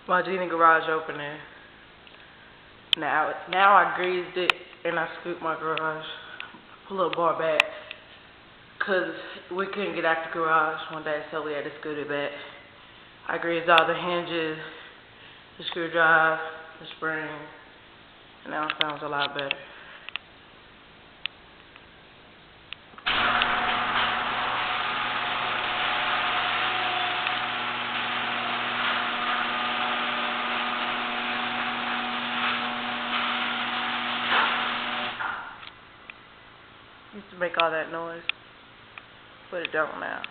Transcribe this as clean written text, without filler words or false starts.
My genie garage opening. Now I greased it and I scooped my garage. Pull a bar back. Cause we couldn't get out the garage one day, so we had to scoot it back. I greased all the hinges, the screwdriver, the spring, and now it sounds a lot better. Used to make all that noise, but it don't now.